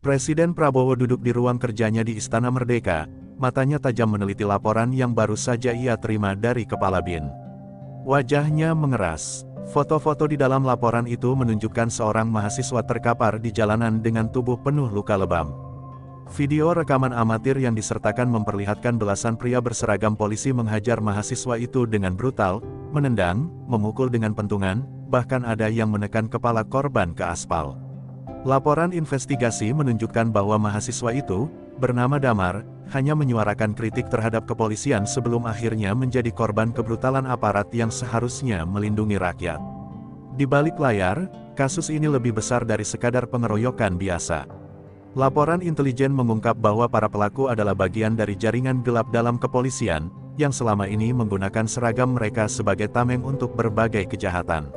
Presiden Prabowo duduk di ruang kerjanya di Istana Merdeka, matanya tajam meneliti laporan yang baru saja ia terima dari Kepala BIN. Wajahnya mengeras. Foto-foto di dalam laporan itu menunjukkan seorang mahasiswa terkapar di jalanan dengan tubuh penuh luka lebam. Video rekaman amatir yang disertakan memperlihatkan belasan pria berseragam polisi menghajar mahasiswa itu dengan brutal, menendang, memukul dengan pentungan, bahkan ada yang menekan kepala korban ke aspal. Laporan investigasi menunjukkan bahwa mahasiswa itu, bernama Damar, hanya menyuarakan kritik terhadap kepolisian sebelum akhirnya menjadi korban kebrutalan aparat yang seharusnya melindungi rakyat. Di balik layar, kasus ini lebih besar dari sekadar pengeroyokan biasa. Laporan intelijen mengungkap bahwa para pelaku adalah bagian dari jaringan gelap dalam kepolisian, yang selama ini menggunakan seragam mereka sebagai tameng untuk berbagai kejahatan.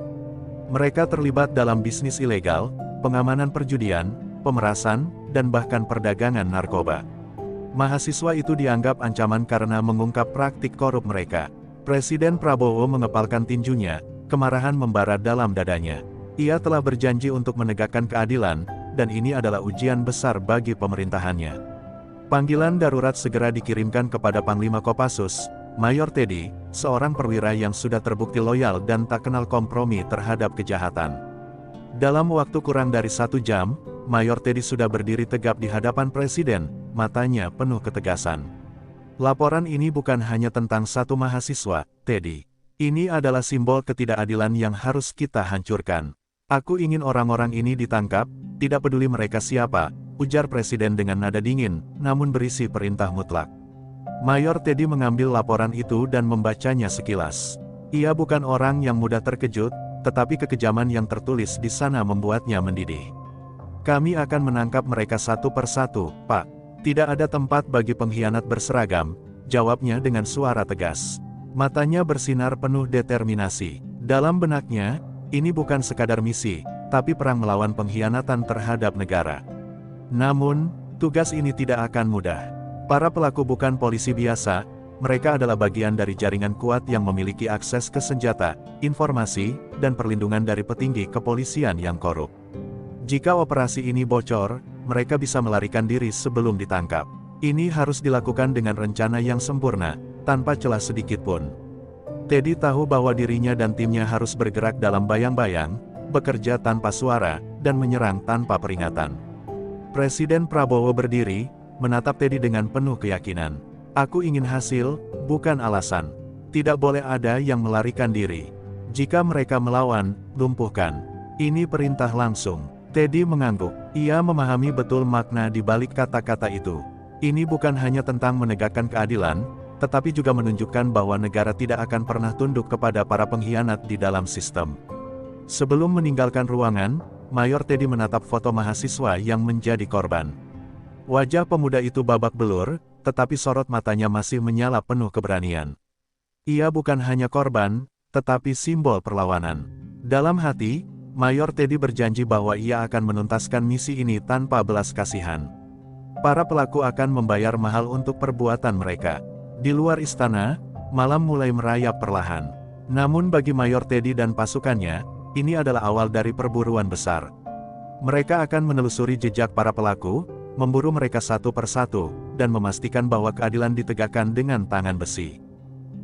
Mereka terlibat dalam bisnis ilegal, pengamanan perjudian, pemerasan, dan bahkan perdagangan narkoba. Mahasiswa itu dianggap ancaman karena mengungkap praktik korup mereka. Presiden Prabowo mengepalkan tinjunya, kemarahan membara dalam dadanya. Ia telah berjanji untuk menegakkan keadilan, dan ini adalah ujian besar bagi pemerintahannya. Panggilan darurat segera dikirimkan kepada Panglima Kopassus, Mayor Teddy, seorang perwira yang sudah terbukti loyal dan tak kenal kompromi terhadap kejahatan. Dalam waktu kurang dari 1 jam, Mayor Teddy sudah berdiri tegap di hadapan Presiden, matanya penuh ketegasan. Laporan ini bukan hanya tentang satu mahasiswa, Teddy. Ini adalah simbol ketidakadilan yang harus kita hancurkan. Aku ingin orang-orang ini ditangkap, tidak peduli mereka siapa, ujar Presiden dengan nada dingin, namun berisi perintah mutlak. Mayor Teddy mengambil laporan itu dan membacanya sekilas. Ia bukan orang yang mudah terkejut, tetapi kekejaman yang tertulis di sana membuatnya mendidih. Kami akan menangkap mereka satu persatu, Pak. Tidak ada tempat bagi pengkhianat berseragam, jawabnya dengan suara tegas. Matanya bersinar penuh determinasi. Dalam benaknya, ini bukan sekadar misi, tapi perang melawan pengkhianatan terhadap negara. Namun, tugas ini tidak akan mudah. Para pelaku bukan polisi biasa, mereka adalah bagian dari jaringan kuat yang memiliki akses ke senjata, informasi, dan perlindungan dari petinggi kepolisian yang korup. Jika operasi ini bocor, mereka bisa melarikan diri sebelum ditangkap. Ini harus dilakukan dengan rencana yang sempurna, tanpa celah sedikit pun. Teddy tahu bahwa dirinya dan timnya harus bergerak dalam bayang-bayang, bekerja tanpa suara, dan menyerang tanpa peringatan. Presiden Prabowo berdiri, menatap Teddy dengan penuh keyakinan. Aku ingin hasil, bukan alasan. Tidak boleh ada yang melarikan diri. Jika mereka melawan, lumpuhkan. Ini perintah langsung. Teddy mengangguk. Ia memahami betul makna di balik kata-kata itu. Ini bukan hanya tentang menegakkan keadilan, tetapi juga menunjukkan bahwa negara tidak akan pernah tunduk kepada para pengkhianat di dalam sistem. Sebelum meninggalkan ruangan, Mayor Teddy menatap foto mahasiswa yang menjadi korban. Wajah pemuda itu babak belur, tetapi sorot matanya masih menyala penuh keberanian. Ia bukan hanya korban, tetapi simbol perlawanan. Dalam hati, Mayor Teddy berjanji bahwa ia akan menuntaskan misi ini tanpa belas kasihan. Para pelaku akan membayar mahal untuk perbuatan mereka. Di luar istana, malam mulai merayap perlahan. Namun bagi Mayor Teddy dan pasukannya, ini adalah awal dari perburuan besar. Mereka akan menelusuri jejak para pelaku, memburu mereka satu persatu, dan memastikan bahwa keadilan ditegakkan dengan tangan besi.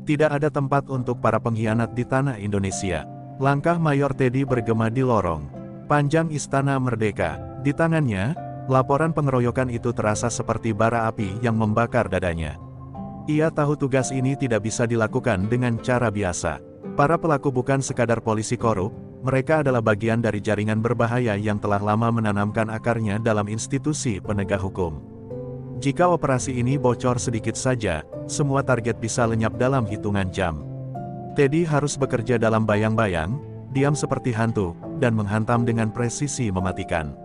Tidak ada tempat untuk para pengkhianat di tanah Indonesia. Langkah Mayor Teddy bergema di lorong panjang Istana Merdeka. Di tangannya, laporan pengeroyokan itu terasa seperti bara api yang membakar dadanya. Ia tahu tugas ini tidak bisa dilakukan dengan cara biasa. Para pelaku bukan sekadar polisi korup, mereka adalah bagian dari jaringan berbahaya yang telah lama menanamkan akarnya dalam institusi penegak hukum. Jika operasi ini bocor sedikit saja, semua target bisa lenyap dalam hitungan jam. Teddy harus bekerja dalam bayang-bayang, diam seperti hantu, dan menghantam dengan presisi mematikan.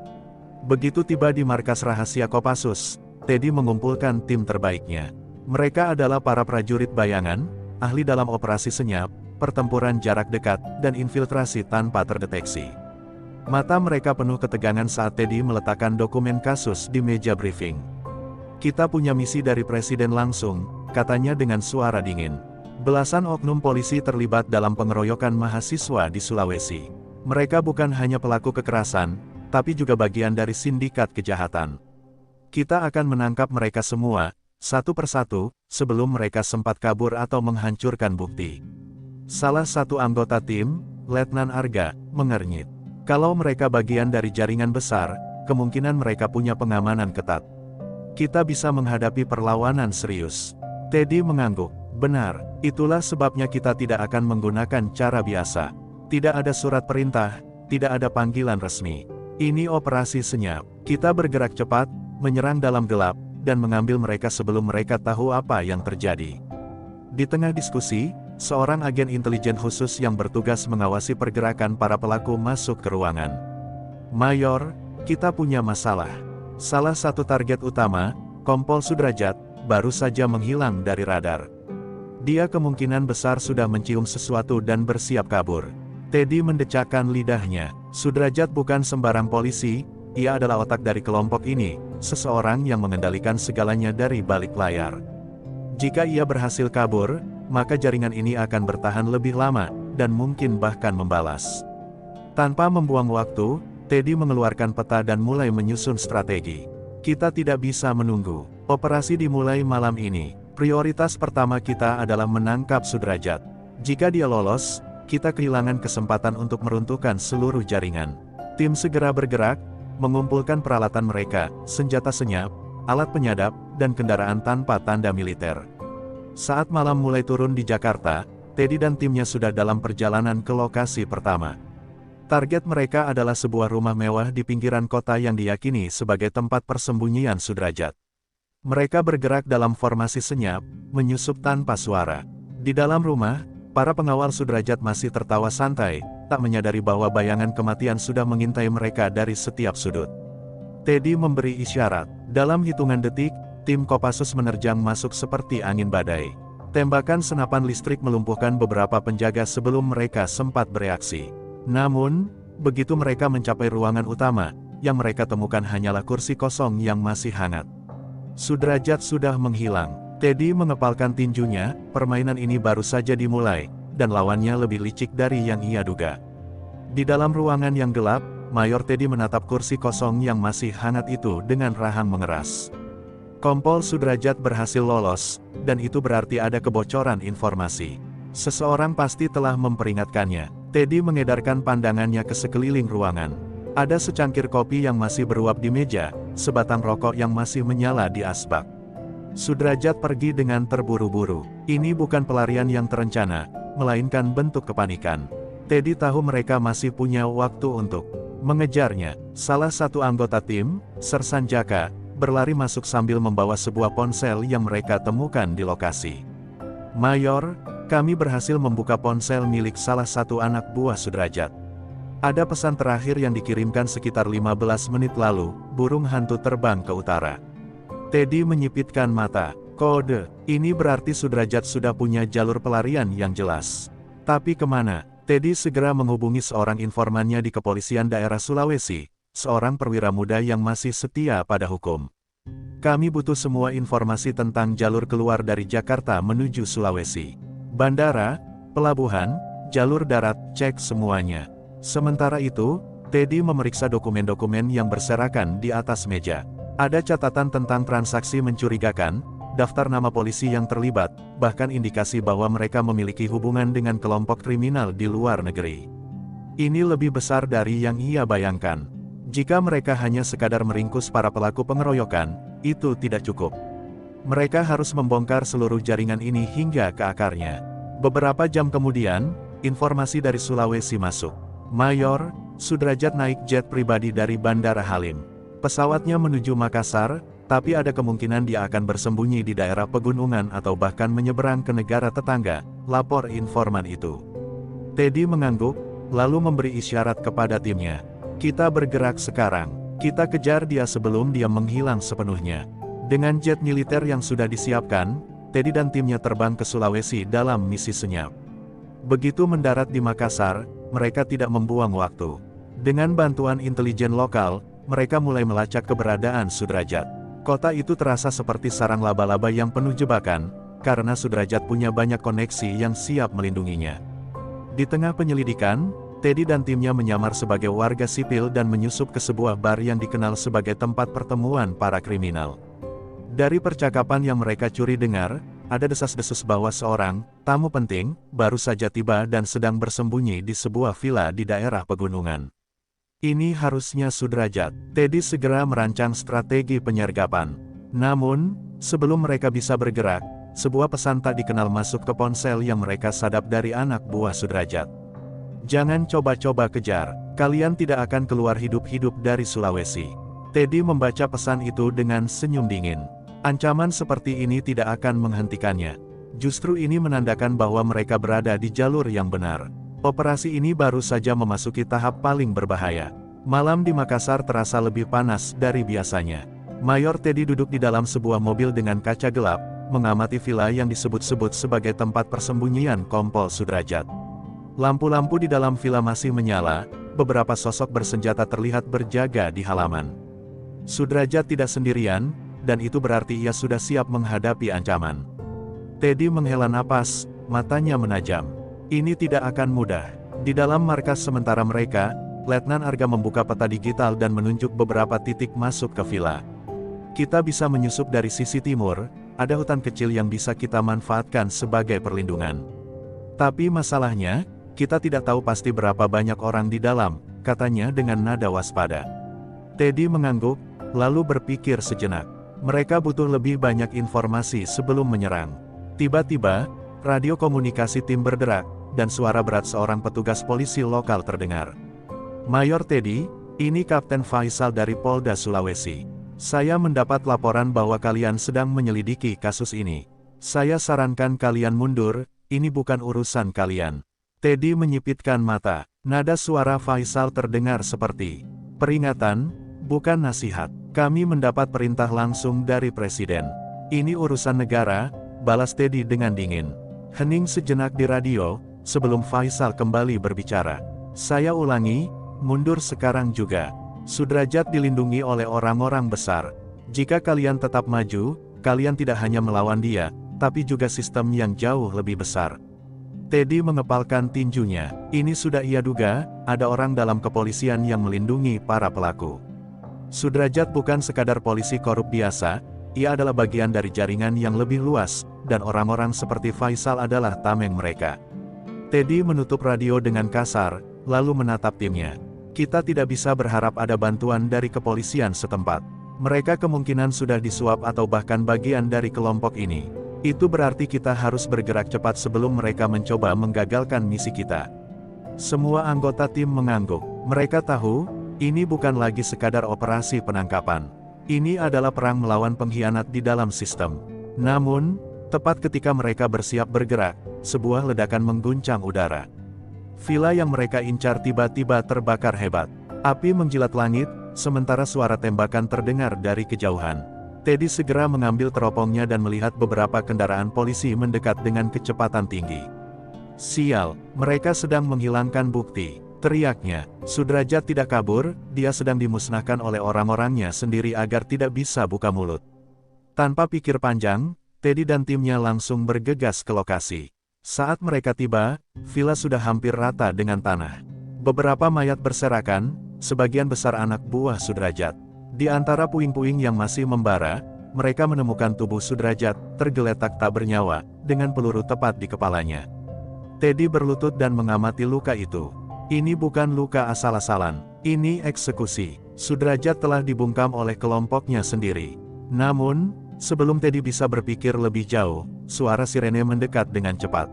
Begitu tiba di markas rahasia Kopassus, Teddy mengumpulkan tim terbaiknya. Mereka adalah para prajurit bayangan, ahli dalam operasi senyap, pertempuran jarak dekat, dan infiltrasi tanpa terdeteksi. Mata mereka penuh ketegangan saat Teddy meletakkan dokumen kasus di meja briefing. Kita punya misi dari Presiden langsung, katanya dengan suara dingin. Belasan oknum polisi terlibat dalam pengeroyokan mahasiswa di Sulawesi. Mereka bukan hanya pelaku kekerasan, tapi juga bagian dari sindikat kejahatan. Kita akan menangkap mereka semua, satu persatu, sebelum mereka sempat kabur atau menghancurkan bukti. Salah satu anggota tim, Letnan Arga, mengernyit. Kalau mereka bagian dari jaringan besar, kemungkinan mereka punya pengamanan ketat. Kita bisa menghadapi perlawanan serius. Teddy mengangguk. Benar, itulah sebabnya kita tidak akan menggunakan cara biasa. Tidak ada surat perintah, tidak ada panggilan resmi. Ini operasi senyap. Kita bergerak cepat, menyerang dalam gelap, dan mengambil mereka sebelum mereka tahu apa yang terjadi. Di tengah diskusi, seorang agen intelijen khusus yang bertugas mengawasi pergerakan para pelaku masuk ke ruangan. Mayor, kita punya masalah. Salah satu target utama, Kompol Sudrajat, baru saja menghilang dari radar. Dia kemungkinan besar sudah mencium sesuatu dan bersiap kabur. Teddy mendecakkan lidahnya. Sudrajat bukan sembarang polisi, ia adalah otak dari kelompok ini, seseorang yang mengendalikan segalanya dari balik layar. Jika ia berhasil kabur, maka jaringan ini akan bertahan lebih lama, dan mungkin bahkan membalas. Tanpa membuang waktu, Teddy mengeluarkan peta dan mulai menyusun strategi. Kita tidak bisa menunggu. Operasi dimulai malam ini. Prioritas pertama kita adalah menangkap Sudrajat. Jika dia lolos, kita kehilangan kesempatan untuk meruntuhkan seluruh jaringan. Tim segera bergerak, mengumpulkan peralatan mereka, senjata senyap, alat penyadap, dan kendaraan tanpa tanda militer. Saat malam mulai turun di Jakarta, Teddy dan timnya sudah dalam perjalanan ke lokasi pertama. Target mereka adalah sebuah rumah mewah di pinggiran kota yang diyakini sebagai tempat persembunyian Sudrajat. Mereka bergerak dalam formasi senyap, menyusup tanpa suara. Di dalam rumah, para pengawal Sudrajat masih tertawa santai, tak menyadari bahwa bayangan kematian sudah mengintai mereka dari setiap sudut. Teddy memberi isyarat. Dalam hitungan detik, tim Kopassus menerjang masuk seperti angin badai. Tembakan senapan listrik melumpuhkan beberapa penjaga sebelum mereka sempat bereaksi. Namun, begitu mereka mencapai ruangan utama, yang mereka temukan hanyalah kursi kosong yang masih hangat. Sudrajat sudah menghilang. Teddy mengepalkan tinjunya, permainan ini baru saja dimulai, dan lawannya lebih licik dari yang ia duga. Di dalam ruangan yang gelap, Mayor Teddy menatap kursi kosong yang masih hangat itu dengan rahang mengeras. Kompol Sudrajat berhasil lolos, dan itu berarti ada kebocoran informasi. Seseorang pasti telah memperingatkannya. Teddy mengedarkan pandangannya ke sekeliling ruangan. Ada secangkir kopi yang masih beruap di meja, sebatang rokok yang masih menyala di asbak. Sudrajat pergi dengan terburu-buru. Ini bukan pelarian yang terencana, melainkan bentuk kepanikan. Teddy tahu mereka masih punya waktu untuk mengejarnya. Salah satu anggota tim, Sersan Jaka, berlari masuk sambil membawa sebuah ponsel yang mereka temukan di lokasi. Mayor, kami berhasil membuka ponsel milik salah satu anak buah Sudrajat. Ada pesan terakhir yang dikirimkan sekitar 15 menit lalu, burung hantu terbang ke utara. Teddy menyipitkan mata. Kode, ini berarti Sudrajat sudah punya jalur pelarian yang jelas. Tapi kemana? Teddy segera menghubungi seorang informannya di kepolisian daerah Sulawesi, seorang perwira muda yang masih setia pada hukum. Kami butuh semua informasi tentang jalur keluar dari Jakarta menuju Sulawesi. Bandara, pelabuhan, jalur darat, cek semuanya. Sementara itu, Teddy memeriksa dokumen-dokumen yang berserakan di atas meja. Ada catatan tentang transaksi mencurigakan, daftar nama polisi yang terlibat, bahkan indikasi bahwa mereka memiliki hubungan dengan kelompok kriminal di luar negeri. Ini lebih besar dari yang ia bayangkan. Jika mereka hanya sekadar meringkus para pelaku pengeroyokan, itu tidak cukup. Mereka harus membongkar seluruh jaringan ini hingga ke akarnya. Beberapa jam kemudian, informasi dari Sulawesi masuk. Mayor, Sudrajat naik jet pribadi dari Bandara Halim. Pesawatnya menuju Makassar, tapi ada kemungkinan dia akan bersembunyi di daerah pegunungan atau bahkan menyeberang ke negara tetangga, lapor informan itu. Teddy mengangguk, lalu memberi isyarat kepada timnya. Kita bergerak sekarang. Kita kejar dia sebelum dia menghilang sepenuhnya. Dengan jet militer yang sudah disiapkan, Teddy dan timnya terbang ke Sulawesi dalam misi senyap. Begitu mendarat di Makassar, mereka tidak membuang waktu. Dengan bantuan intelijen lokal, mereka mulai melacak keberadaan Sudrajat. Kota itu terasa seperti sarang laba-laba yang penuh jebakan, karena Sudrajat punya banyak koneksi yang siap melindunginya. Di tengah penyelidikan, Teddy dan timnya menyamar sebagai warga sipil dan menyusup ke sebuah bar yang dikenal sebagai tempat pertemuan para kriminal. Dari percakapan yang mereka curi dengar, ada desas-desus bahwa seorang tamu penting baru saja tiba dan sedang bersembunyi di sebuah villa di daerah pegunungan. Ini harusnya Sudrajat. Teddy segera merancang strategi penyergapan. Namun, sebelum mereka bisa bergerak, sebuah pesan tak dikenal masuk ke ponsel yang mereka sadap dari anak buah Sudrajat. Jangan coba-coba kejar, kalian tidak akan keluar hidup-hidup dari Sulawesi. Teddy membaca pesan itu dengan senyum dingin. Ancaman seperti ini tidak akan menghentikannya. Justru ini menandakan bahwa mereka berada di jalur yang benar. Operasi ini baru saja memasuki tahap paling berbahaya. Malam di Makassar terasa lebih panas dari biasanya. Mayor Teddy duduk di dalam sebuah mobil dengan kaca gelap, mengamati villa yang disebut-sebut sebagai tempat persembunyian Kompol Sudrajat. Lampu-lampu di dalam villa masih menyala, beberapa sosok bersenjata terlihat berjaga di halaman. Sudrajat tidak sendirian, dan itu berarti ia sudah siap menghadapi ancaman. Teddy menghela napas, matanya menajam. Ini tidak akan mudah. Di dalam markas sementara mereka, Letnan Arga membuka peta digital dan menunjuk beberapa titik masuk ke villa. Kita bisa menyusup dari sisi timur, ada hutan kecil yang bisa kita manfaatkan sebagai perlindungan. Tapi masalahnya, kita tidak tahu pasti berapa banyak orang di dalam, katanya dengan nada waspada. Teddy mengangguk, lalu berpikir sejenak. Mereka butuh lebih banyak informasi sebelum menyerang. Tiba-tiba, radio komunikasi tim berderak, dan suara berat seorang petugas polisi lokal terdengar. Mayor Teddy, ini Kapten Faisal dari Polda Sulawesi. Saya mendapat laporan bahwa kalian sedang menyelidiki kasus ini. Saya sarankan kalian mundur, ini bukan urusan kalian. Teddy menyipitkan mata. Nada suara Faisal terdengar seperti peringatan, bukan nasihat. Kami mendapat perintah langsung dari Presiden. Ini urusan negara, balas Teddy dengan dingin. Hening sejenak di radio, sebelum Faisal kembali berbicara. Saya ulangi, mundur sekarang juga. Sudrajat dilindungi oleh orang-orang besar. Jika kalian tetap maju, kalian tidak hanya melawan dia, tapi juga sistem yang jauh lebih besar. Teddy mengepalkan tinjunya. Ini sudah ia duga, ada orang dalam kepolisian yang melindungi para pelaku. Sudrajat bukan sekadar polisi korup biasa, ia adalah bagian dari jaringan yang lebih luas, dan orang-orang seperti Faisal adalah tameng mereka. Teddy menutup radio dengan kasar, lalu menatap timnya. Kita tidak bisa berharap ada bantuan dari kepolisian setempat. Mereka kemungkinan sudah disuap atau bahkan bagian dari kelompok ini. Itu berarti kita harus bergerak cepat sebelum mereka mencoba menggagalkan misi kita. Semua anggota tim mengangguk. Mereka tahu, ini bukan lagi sekadar operasi penangkapan. Ini adalah perang melawan pengkhianat di dalam sistem. Namun, tepat ketika mereka bersiap bergerak, sebuah ledakan mengguncang udara. Villa yang mereka incar tiba-tiba terbakar hebat. Api menjilat langit, sementara suara tembakan terdengar dari kejauhan. Teddy segera mengambil teropongnya dan melihat beberapa kendaraan polisi mendekat dengan kecepatan tinggi. Sial, mereka sedang menghilangkan bukti, teriaknya. Sudrajat tidak kabur, dia sedang dimusnahkan oleh orang-orangnya sendiri agar tidak bisa buka mulut. Tanpa pikir panjang, Teddy dan timnya langsung bergegas ke lokasi. Saat mereka tiba, villa sudah hampir rata dengan tanah. Beberapa mayat berserakan, sebagian besar anak buah Sudrajat. Di antara puing-puing yang masih membara, mereka menemukan tubuh Sudrajat, tergeletak tak bernyawa, dengan peluru tepat di kepalanya. Teddy berlutut dan mengamati luka itu. Ini bukan luka asal-asalan, ini eksekusi. Sudrajat telah dibungkam oleh kelompoknya sendiri. Namun, sebelum Teddy bisa berpikir lebih jauh, suara sirene mendekat dengan cepat.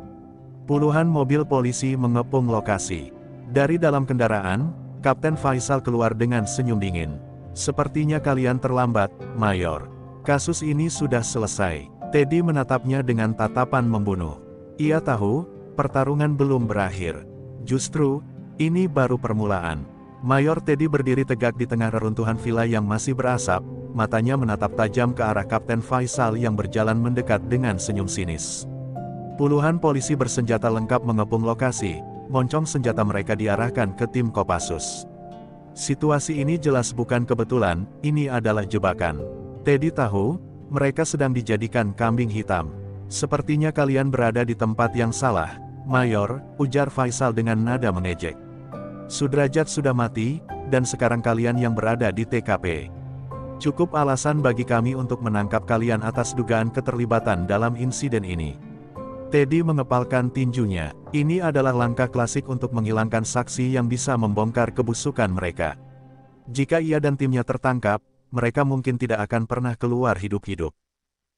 Puluhan mobil polisi mengepung lokasi. Dari dalam kendaraan, Kapten Faisal keluar dengan senyum dingin. Sepertinya kalian terlambat, Mayor. Kasus ini sudah selesai. Teddy menatapnya dengan tatapan membunuh. Ia tahu, pertarungan belum berakhir. Justru, ini baru permulaan. Mayor Teddy berdiri tegak di tengah reruntuhan villa yang masih berasap, matanya menatap tajam ke arah Kapten Faisal yang berjalan mendekat dengan senyum sinis. Puluhan polisi bersenjata lengkap mengepung lokasi, moncong senjata mereka diarahkan ke tim Kopassus. Situasi ini jelas bukan kebetulan, ini adalah jebakan. Teddy tahu, mereka sedang dijadikan kambing hitam. Sepertinya kalian berada di tempat yang salah, Mayor, ujar Faisal dengan nada mengejek. Sudrajat sudah mati, dan sekarang kalian yang berada di TKP. Cukup alasan bagi kami untuk menangkap kalian atas dugaan keterlibatan dalam insiden ini. Teddy mengepalkan tinjunya. Ini adalah langkah klasik untuk menghilangkan saksi yang bisa membongkar kebusukan mereka. Jika ia dan timnya tertangkap, mereka mungkin tidak akan pernah keluar hidup-hidup.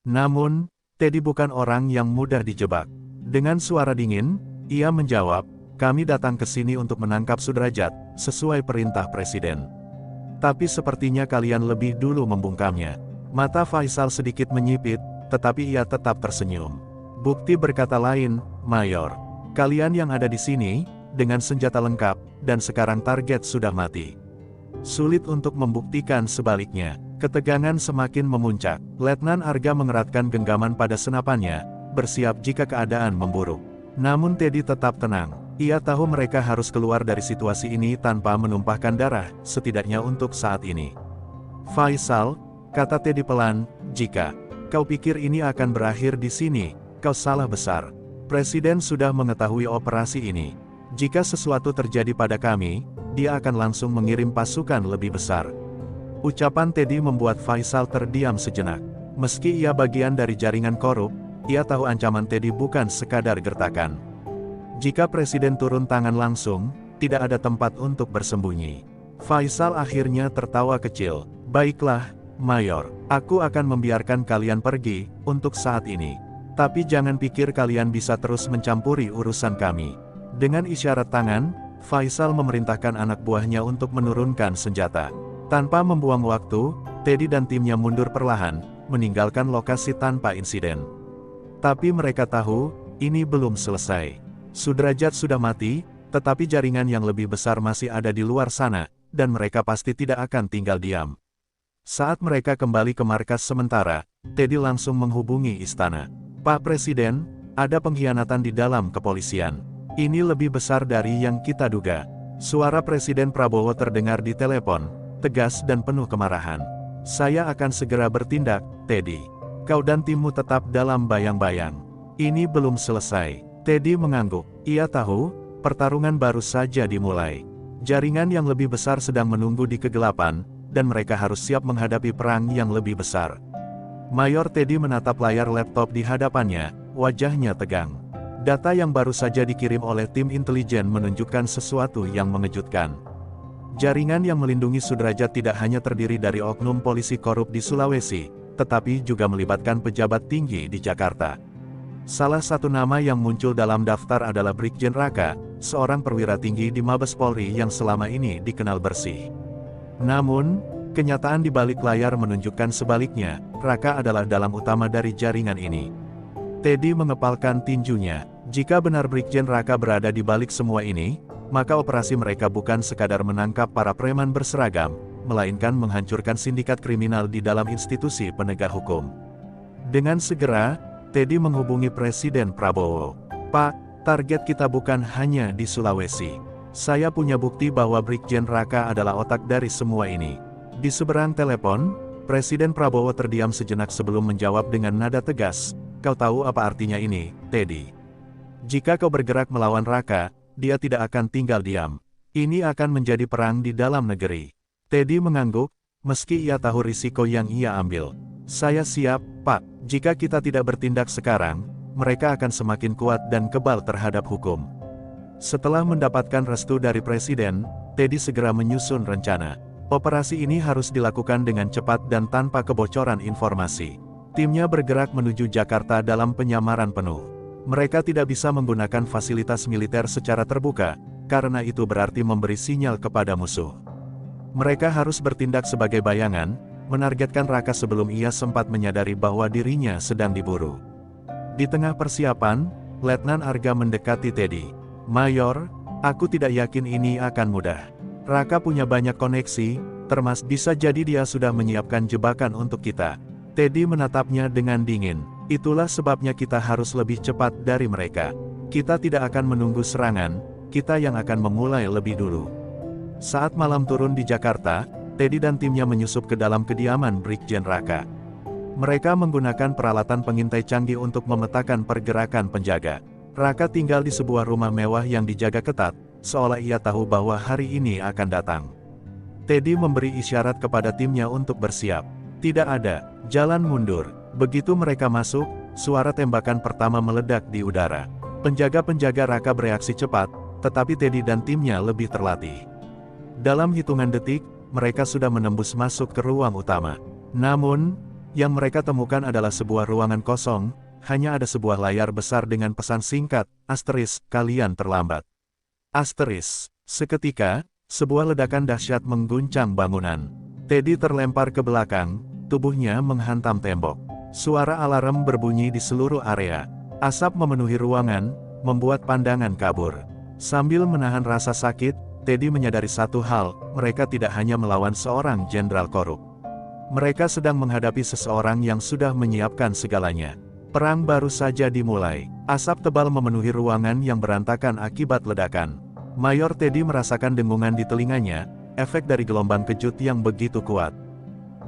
Namun, Teddy bukan orang yang mudah dijebak. Dengan suara dingin, ia menjawab, "Kami datang ke sini untuk menangkap Sudrajat, sesuai perintah Presiden. Tapi sepertinya kalian lebih dulu membungkamnya." Mata Faisal sedikit menyipit, tetapi ia tetap tersenyum. "Bukti berkata lain, Mayor. Kalian yang ada di sini, dengan senjata lengkap, dan sekarang target sudah mati. Sulit untuk membuktikan sebaliknya." Ketegangan semakin memuncak. Letnan Arga mengeratkan genggaman pada senapannya, bersiap jika keadaan memburuk. Namun Teddy tetap tenang. Ia tahu mereka harus keluar dari situasi ini tanpa menumpahkan darah, setidaknya untuk saat ini. "Faisal," kata Teddy pelan, "jika kau pikir ini akan berakhir di sini, kau salah besar. Presiden sudah mengetahui operasi ini. Jika sesuatu terjadi pada kami, dia akan langsung mengirim pasukan lebih besar." Ucapan Teddy membuat Faisal terdiam sejenak. Meski ia bagian dari jaringan korup, ia tahu ancaman Teddy bukan sekadar gertakan. Jika Presiden turun tangan langsung, tidak ada tempat untuk bersembunyi. Faisal akhirnya tertawa kecil. "Baiklah, Mayor, aku akan membiarkan kalian pergi, untuk saat ini. Tapi jangan pikir kalian bisa terus mencampuri urusan kami." Dengan isyarat tangan, Faisal memerintahkan anak buahnya untuk menurunkan senjata. Tanpa membuang waktu, Teddy dan timnya mundur perlahan, meninggalkan lokasi tanpa insiden. Tapi mereka tahu, ini belum selesai. Sudrajat sudah mati, tetapi jaringan yang lebih besar masih ada di luar sana, dan mereka pasti tidak akan tinggal diam. Saat mereka kembali ke markas sementara, Teddy langsung menghubungi istana. "Pak Presiden, ada pengkhianatan di dalam kepolisian. Ini lebih besar dari yang kita duga." Suara Presiden Prabowo terdengar di telepon, tegas dan penuh kemarahan. "Saya akan segera bertindak, Teddy. Kau dan timmu tetap dalam bayang-bayang. Ini belum selesai." Teddy mengangguk. Ia tahu, pertarungan baru saja dimulai. Jaringan yang lebih besar sedang menunggu di kegelapan, dan mereka harus siap menghadapi perang yang lebih besar. Mayor Teddy menatap layar laptop di hadapannya, wajahnya tegang. Data yang baru saja dikirim oleh tim intelijen menunjukkan sesuatu yang mengejutkan. Jaringan yang melindungi Sudrajat tidak hanya terdiri dari oknum polisi korup di Sulawesi, tetapi juga melibatkan pejabat tinggi di Jakarta. Salah satu nama yang muncul dalam daftar adalah Brigjen Raka, seorang perwira tinggi di Mabes Polri yang selama ini dikenal bersih. Namun, kenyataan di balik layar menunjukkan sebaliknya, Raka adalah dalang utama dari jaringan ini. Teddy mengepalkan tinjunya. Jika benar Brigjen Raka berada di balik semua ini, maka operasi mereka bukan sekadar menangkap para preman berseragam, melainkan menghancurkan sindikat kriminal di dalam institusi penegak hukum. Dengan segera, Teddy menghubungi Presiden Prabowo. "Pak, target kita bukan hanya di Sulawesi. Saya punya bukti bahwa Brigjen Raka adalah otak dari semua ini." Di seberang telepon, Presiden Prabowo terdiam sejenak sebelum menjawab dengan nada tegas, "Kau tahu apa artinya ini, Teddy? Jika kau bergerak melawan Raka, dia tidak akan tinggal diam. Ini akan menjadi perang di dalam negeri." Teddy mengangguk, meski ia tahu risiko yang ia ambil. "Saya siap, Pak. Jika kita tidak bertindak sekarang, mereka akan semakin kuat dan kebal terhadap hukum." Setelah mendapatkan restu dari Presiden, Teddy segera menyusun rencana. Operasi ini harus dilakukan dengan cepat dan tanpa kebocoran informasi. Timnya bergerak menuju Jakarta dalam penyamaran penuh. Mereka tidak bisa menggunakan fasilitas militer secara terbuka, karena itu berarti memberi sinyal kepada musuh. Mereka harus bertindak sebagai bayangan, menargetkan Raka sebelum ia sempat menyadari bahwa dirinya sedang diburu. Di tengah persiapan, Letnan Arga mendekati Teddy. "Mayor, aku tidak yakin ini akan mudah. Raka punya banyak koneksi, termasuk bisa jadi dia sudah menyiapkan jebakan untuk kita." Teddy menatapnya dengan dingin. "Itulah sebabnya kita harus lebih cepat dari mereka. Kita tidak akan menunggu serangan, kita yang akan memulai lebih dulu." Saat malam turun di Jakarta, Teddy dan timnya menyusup ke dalam kediaman Brigjen Raka. Mereka menggunakan peralatan pengintai canggih untuk memetakan pergerakan penjaga. Raka tinggal di sebuah rumah mewah yang dijaga ketat, seolah ia tahu bahwa hari ini akan datang. Teddy memberi isyarat kepada timnya untuk bersiap. Tidak ada jalan mundur. Begitu mereka masuk, suara tembakan pertama meledak di udara. Penjaga-penjaga Raka bereaksi cepat, tetapi Teddy dan timnya lebih terlatih. Dalam hitungan detik, mereka sudah menembus masuk ke ruang utama. Namun, yang mereka temukan adalah sebuah ruangan kosong, hanya ada sebuah layar besar dengan pesan singkat, "kalian terlambat." Seketika, sebuah ledakan dahsyat mengguncang bangunan. Teddy terlempar ke belakang, tubuhnya menghantam tembok. Suara alarm berbunyi di seluruh area. Asap memenuhi ruangan, membuat pandangan kabur. Sambil menahan rasa sakit, Teddy menyadari satu hal, mereka tidak hanya melawan seorang jenderal korup. Mereka sedang menghadapi seseorang yang sudah menyiapkan segalanya. Perang baru saja dimulai. Asap tebal memenuhi ruangan yang berantakan akibat ledakan. Mayor Teddy merasakan dengungan di telinganya, efek dari gelombang kejut yang begitu kuat.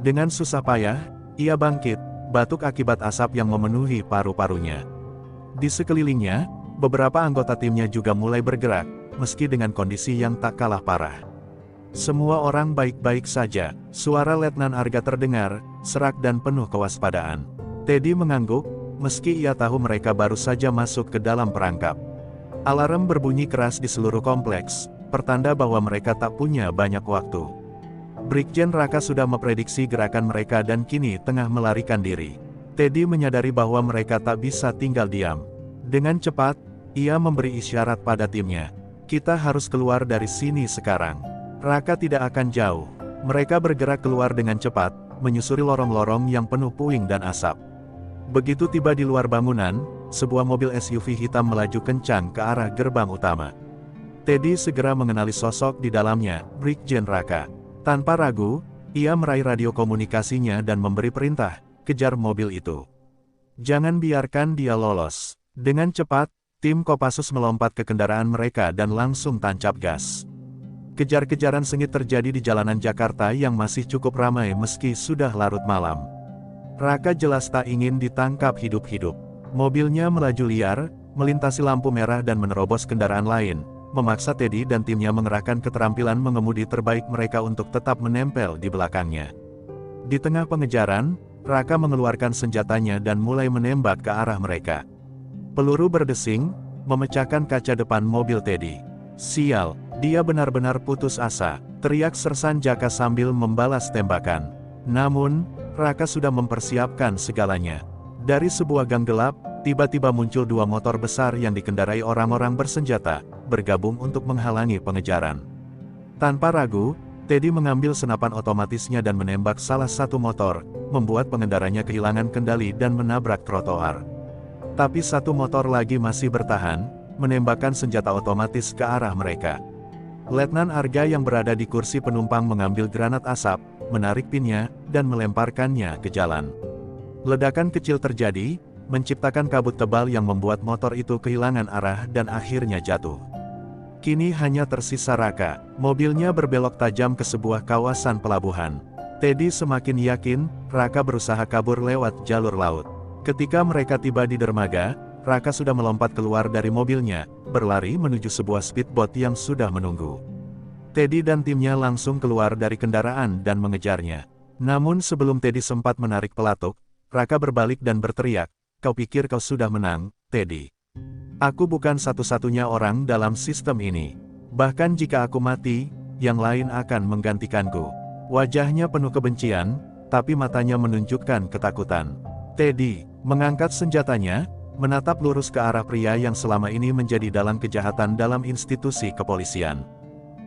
Dengan susah payah, ia bangkit, batuk akibat asap yang memenuhi paru-parunya. Di sekelilingnya, beberapa anggota timnya juga mulai bergerak, meski dengan kondisi yang tak kalah parah. Semua orang baik-baik saja, suara Letnan Arga terdengar, serak dan penuh kewaspadaan. Teddy mengangguk, meski ia tahu mereka baru saja masuk ke dalam perangkap. Alarm berbunyi keras di seluruh kompleks, pertanda bahwa mereka tak punya banyak waktu. Brigjen Raka sudah memprediksi gerakan mereka dan kini tengah melarikan diri. Teddy menyadari bahwa mereka tak bisa tinggal diam. Dengan cepat, ia memberi isyarat pada timnya. Kita harus keluar dari sini sekarang. Raka tidak akan jauh. Mereka bergerak keluar dengan cepat, menyusuri lorong-lorong yang penuh puing dan asap. Begitu tiba di luar bangunan, sebuah mobil SUV hitam melaju kencang ke arah gerbang utama. Teddy segera mengenali sosok di dalamnya, Brigjen Raka. Tanpa ragu, ia meraih radio komunikasinya dan memberi perintah, kejar mobil itu. Jangan biarkan dia lolos. Dengan cepat, tim Kopassus melompat ke kendaraan mereka dan langsung tancap gas. Kejar-kejaran sengit terjadi di jalanan Jakarta yang masih cukup ramai meski sudah larut malam. Raka jelas tak ingin ditangkap hidup-hidup. Mobilnya melaju liar, melintasi lampu merah dan menerobos kendaraan lain, memaksa Teddy dan timnya mengerahkan keterampilan mengemudi terbaik mereka untuk tetap menempel di belakangnya. Di tengah pengejaran, Raka mengeluarkan senjatanya dan mulai menembak ke arah mereka. Peluru berdesing, memecahkan kaca depan mobil Teddy. Sial, dia benar-benar putus asa, teriak Sersan Jaka sambil membalas tembakan. Namun, Raka sudah mempersiapkan segalanya. Dari sebuah gang gelap, tiba-tiba muncul dua motor besar yang dikendarai orang-orang bersenjata, bergabung untuk menghalangi pengejaran. Tanpa ragu, Teddy mengambil senapan otomatisnya dan menembak salah satu motor, membuat pengendaranya kehilangan kendali dan menabrak trotoar. Tapi satu motor lagi masih bertahan, menembakkan senjata otomatis ke arah mereka. Letnan Arga yang berada di kursi penumpang mengambil granat asap, menarik pinnya, dan melemparkannya ke jalan. Ledakan kecil terjadi, menciptakan kabut tebal yang membuat motor itu kehilangan arah dan akhirnya jatuh. Kini hanya tersisa Raka, mobilnya berbelok tajam ke sebuah kawasan pelabuhan. Teddy semakin yakin, Raka berusaha kabur lewat jalur laut. Ketika mereka tiba di dermaga, Raka sudah melompat keluar dari mobilnya, berlari menuju sebuah speedboat yang sudah menunggu. Teddy dan timnya langsung keluar dari kendaraan dan mengejarnya. Namun sebelum Teddy sempat menarik pelatuk, Raka berbalik dan berteriak, "Kau pikir kau sudah menang, Teddy? Aku bukan satu-satunya orang dalam sistem ini. Bahkan jika aku mati, yang lain akan menggantikanku." Wajahnya penuh kebencian, tapi matanya menunjukkan ketakutan. Teddy mengangkat senjatanya, menatap lurus ke arah pria yang selama ini menjadi dalang kejahatan dalam institusi kepolisian.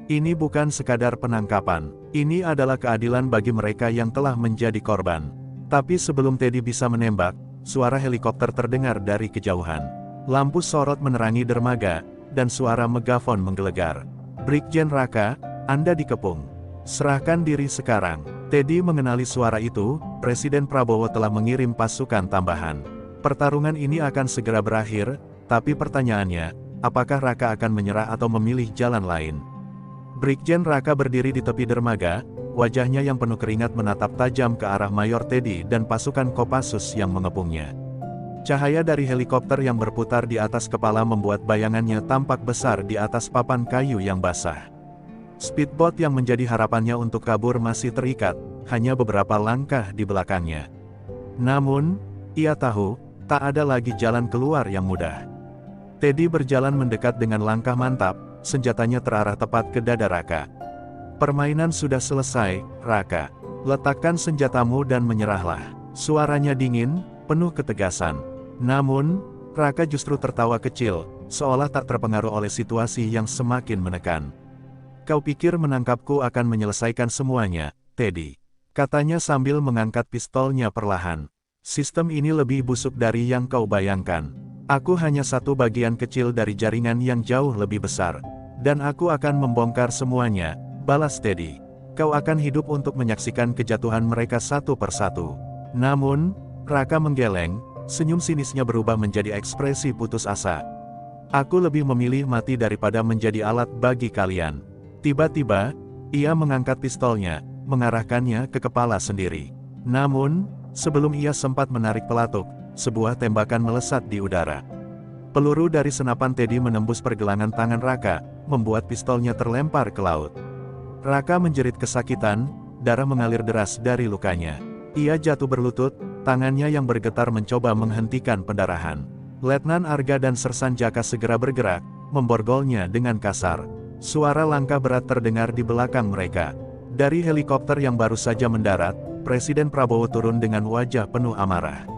Ini bukan sekadar penangkapan, ini adalah keadilan bagi mereka yang telah menjadi korban. Tapi sebelum Teddy bisa menembak, suara helikopter terdengar dari kejauhan. Lampu sorot menerangi dermaga, dan suara megafon menggelegar. "Brigjen Raka, Anda dikepung. Serahkan diri sekarang." Teddy mengenali suara itu, Presiden Prabowo telah mengirim pasukan tambahan. Pertarungan ini akan segera berakhir, tapi pertanyaannya, apakah Raka akan menyerah atau memilih jalan lain? Brigjen Raka berdiri di tepi dermaga, wajahnya yang penuh keringat menatap tajam ke arah Mayor Teddy dan pasukan Kopassus yang mengepungnya. Cahaya dari helikopter yang berputar di atas kepala membuat bayangannya tampak besar di atas papan kayu yang basah. Speedboat yang menjadi harapannya untuk kabur masih terikat, hanya beberapa langkah di belakangnya. Namun, ia tahu, tak ada lagi jalan keluar yang mudah. Teddy berjalan mendekat dengan langkah mantap, senjatanya terarah tepat ke dada Raka. Permainan sudah selesai, Raka. Letakkan senjatamu dan menyerahlah. Suaranya dingin, penuh ketegasan. Namun, Raka justru tertawa kecil, seolah tak terpengaruh oleh situasi yang semakin menekan. Kau pikir menangkapku akan menyelesaikan semuanya, Teddy? Katanya sambil mengangkat pistolnya perlahan. Sistem ini lebih busuk dari yang kau bayangkan. Aku hanya satu bagian kecil dari jaringan yang jauh lebih besar. Dan aku akan membongkar semuanya, balas Teddy. Kau akan hidup untuk menyaksikan kejatuhan mereka satu persatu. Namun, Raka menggeleng, senyum sinisnya berubah menjadi ekspresi putus asa. Aku lebih memilih mati daripada menjadi alat bagi kalian. Tiba-tiba, ia mengangkat pistolnya, mengarahkannya ke kepala sendiri. Namun, sebelum ia sempat menarik pelatuk, sebuah tembakan melesat di udara. Peluru dari senapan Teddy menembus pergelangan tangan Raka, membuat pistolnya terlempar ke laut. Raka menjerit kesakitan, darah mengalir deras dari lukanya. Ia jatuh berlutut, tangannya yang bergetar mencoba menghentikan pendarahan. Letnan Arga dan Sersan Jaka segera bergerak, memborgolnya dengan kasar. Suara langkah berat terdengar di belakang mereka. Dari helikopter yang baru saja mendarat, Presiden Prabowo turun dengan wajah penuh amarah.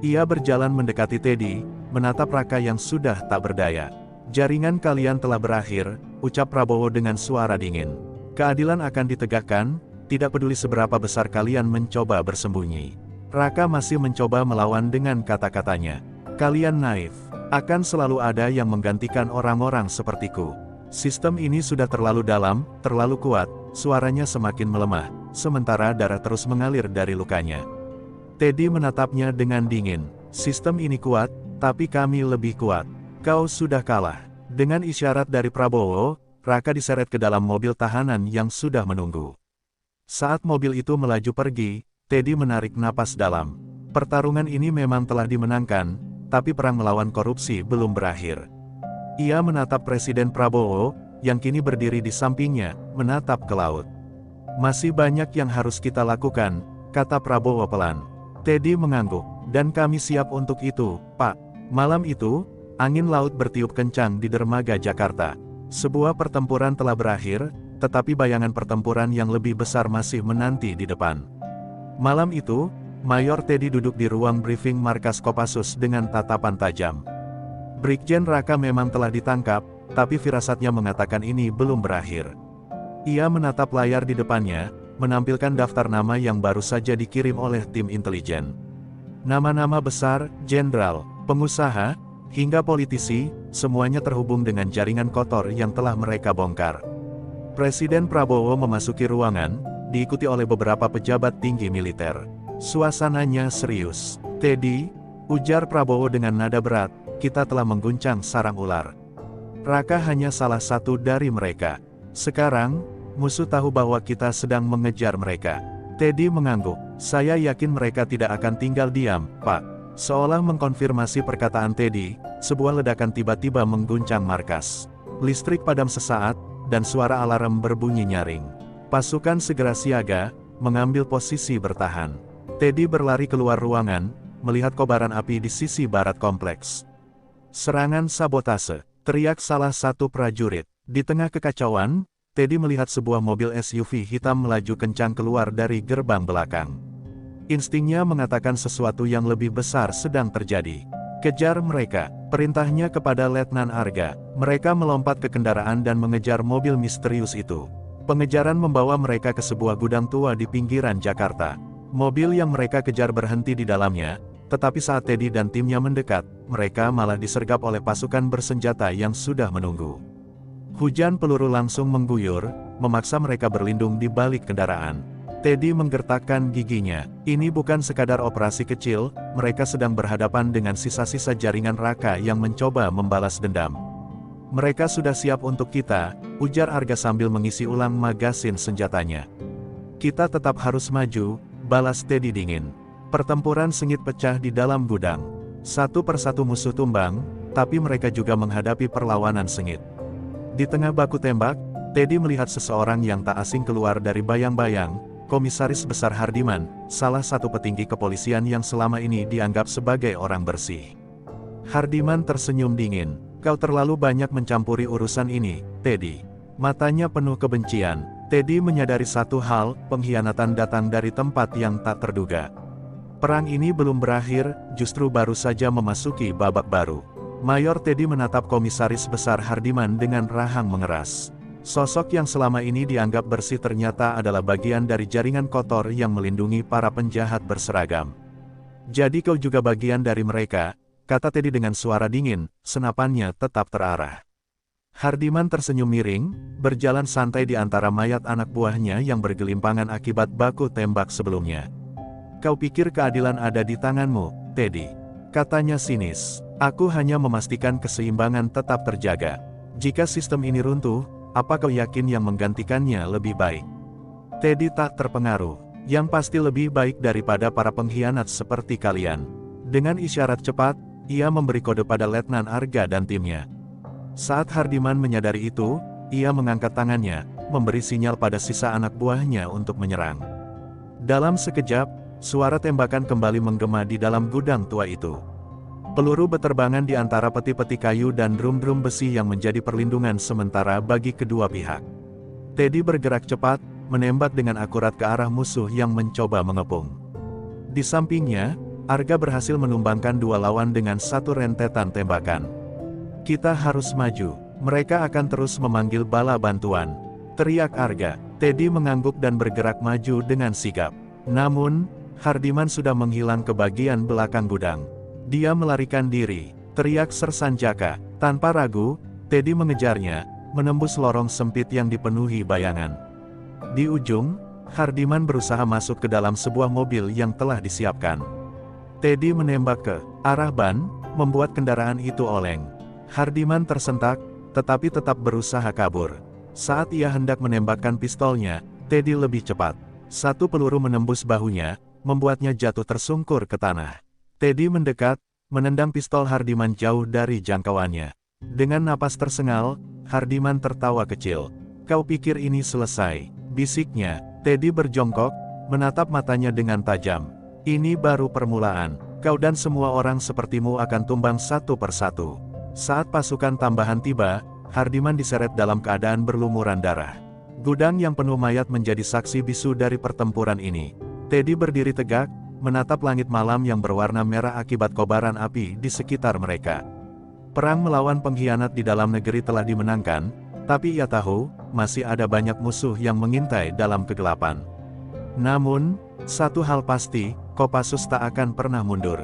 Ia berjalan mendekati Teddy, menatap Raka yang sudah tak berdaya. Jaringan kalian telah berakhir, ucap Prabowo dengan suara dingin. Keadilan akan ditegakkan, tidak peduli seberapa besar kalian mencoba bersembunyi. Raka masih mencoba melawan dengan kata-katanya. Kalian naif, akan selalu ada yang menggantikan orang-orang sepertiku. Sistem ini sudah terlalu dalam, terlalu kuat, suaranya semakin melemah, sementara darah terus mengalir dari lukanya. Teddy menatapnya dengan dingin. Sistem ini kuat, tapi kami lebih kuat. Kau sudah kalah. Dengan isyarat dari Prabowo, Raka diseret ke dalam mobil tahanan yang sudah menunggu. Saat mobil itu melaju pergi, Teddy menarik napas dalam. Pertarungan ini memang telah dimenangkan, tapi perang melawan korupsi belum berakhir. Ia menatap Presiden Prabowo, yang kini berdiri di sampingnya, menatap ke laut. Masih banyak yang harus kita lakukan, kata Prabowo pelan. Teddy mengangguk, dan kami siap untuk itu, Pak. Malam itu, angin laut bertiup kencang di dermaga Jakarta. Sebuah pertempuran telah berakhir, tetapi bayangan pertempuran yang lebih besar masih menanti di depan. Malam itu, Mayor Teddy duduk di ruang briefing markas Kopassus dengan tatapan tajam. Brigjen Raka memang telah ditangkap, tapi firasatnya mengatakan ini belum berakhir. Ia menatap layar di depannya, menampilkan daftar nama yang baru saja dikirim oleh tim intelijen. Nama-nama besar, jenderal, pengusaha, hingga politisi, semuanya terhubung dengan jaringan kotor yang telah mereka bongkar. Presiden Prabowo memasuki ruangan, diikuti oleh beberapa pejabat tinggi militer. Suasananya serius. Teddy, ujar Prabowo dengan nada berat, kita telah mengguncang sarang ular. Raka hanya salah satu dari mereka. Sekarang, musuh tahu bahwa kita sedang mengejar mereka. Teddy mengangguk, saya yakin mereka tidak akan tinggal diam, Pak. Seolah mengkonfirmasi perkataan Teddy, sebuah ledakan tiba-tiba mengguncang markas. Listrik padam sesaat, dan suara alarm berbunyi nyaring. Pasukan segera siaga, mengambil posisi bertahan. Teddy berlari keluar ruangan, melihat kobaran api di sisi barat kompleks. Serangan sabotase, teriak salah satu prajurit. Di tengah kekacauan, Teddy melihat sebuah mobil SUV hitam melaju kencang keluar dari gerbang belakang. Instingnya mengatakan sesuatu yang lebih besar sedang terjadi. Kejar mereka, perintahnya kepada Letnan Arga. Mereka melompat ke kendaraan dan mengejar mobil misterius itu. Pengejaran membawa mereka ke sebuah gudang tua di pinggiran Jakarta. Mobil yang mereka kejar berhenti di dalamnya, tetapi saat Teddy dan timnya mendekat, mereka malah disergap oleh pasukan bersenjata yang sudah menunggu. Hujan peluru langsung mengguyur, memaksa mereka berlindung di balik kendaraan. Teddy menggertakkan giginya. Ini bukan sekadar operasi kecil, mereka sedang berhadapan dengan sisa-sisa jaringan Raka yang mencoba membalas dendam. Mereka sudah siap untuk kita, ujar Arga sambil mengisi ulang magasin senjatanya. Kita tetap harus maju, balas Teddy dingin. Pertempuran sengit pecah di dalam gudang. Satu persatu musuh tumbang, tapi mereka juga menghadapi perlawanan sengit. Di tengah baku tembak, Teddy melihat seseorang yang tak asing keluar dari bayang-bayang, Komisaris Besar Hardiman, salah satu petinggi kepolisian yang selama ini dianggap sebagai orang bersih. Hardiman tersenyum dingin. Kau terlalu banyak mencampuri urusan ini, Teddy. Matanya penuh kebencian. Teddy menyadari satu hal, pengkhianatan datang dari tempat yang tak terduga. Perang ini belum berakhir, justru baru saja memasuki babak baru. Mayor Teddy menatap Komisaris Besar Hardiman dengan rahang mengeras. Sosok yang selama ini dianggap bersih ternyata adalah bagian dari jaringan kotor yang melindungi para penjahat berseragam. Jadi kau juga bagian dari mereka, kata Teddy dengan suara dingin, senapannya tetap terarah. Hardiman tersenyum miring, berjalan santai di antara mayat anak buahnya yang bergelimpangan akibat baku tembak sebelumnya. Kau pikir keadilan ada di tanganmu, Teddy? Katanya sinis. Aku hanya memastikan keseimbangan tetap terjaga. Jika sistem ini runtuh, apa kau yakin yang menggantikannya lebih baik? Teddy tak terpengaruh. Yang pasti lebih baik daripada para pengkhianat seperti kalian. Dengan isyarat cepat, ia memberi kode pada Letnan Arga dan timnya. Saat Hardiman menyadari itu, ia mengangkat tangannya, memberi sinyal pada sisa anak buahnya untuk menyerang. Dalam sekejap, suara tembakan kembali menggema di dalam gudang tua itu. Peluru beterbangan di antara peti-peti kayu dan drum-drum besi yang menjadi perlindungan sementara bagi kedua pihak. Teddy bergerak cepat, menembak dengan akurat ke arah musuh yang mencoba mengepung. Di sampingnya, Arga berhasil menumbangkan dua lawan dengan satu rentetan tembakan. Kita harus maju, mereka akan terus memanggil bala bantuan, teriak Arga. Teddy mengangguk dan bergerak maju dengan sigap. Namun, Hardiman sudah menghilang ke bagian belakang gudang. Dia melarikan diri, teriak Sersan Jaka. Tanpa ragu, Teddy mengejarnya, menembus lorong sempit yang dipenuhi bayangan. Di ujung, Hardiman berusaha masuk ke dalam sebuah mobil yang telah disiapkan. Teddy menembak ke arah ban, membuat kendaraan itu oleng. Hardiman tersentak, tetapi tetap berusaha kabur. Saat ia hendak menembakkan pistolnya, Teddy lebih cepat. Satu peluru menembus bahunya, membuatnya jatuh tersungkur ke tanah. Teddy mendekat, menendang pistol Hardiman jauh dari jangkauannya. Dengan napas tersengal, Hardiman tertawa kecil. Kau pikir ini selesai? Bisiknya. Teddy berjongkok, menatap matanya dengan tajam. Ini baru permulaan. Kau dan semua orang sepertimu akan tumbang satu persatu. Saat pasukan tambahan tiba, Hardiman diseret dalam keadaan berlumuran darah. Gudang yang penuh mayat menjadi saksi bisu dari pertempuran ini. Teddy berdiri tegak, menatap langit malam yang berwarna merah akibat kobaran api di sekitar mereka. Perang melawan pengkhianat di dalam negeri telah dimenangkan, tapi ia tahu, masih ada banyak musuh yang mengintai dalam kegelapan. Namun, satu hal pasti, Kopassus tak akan pernah mundur.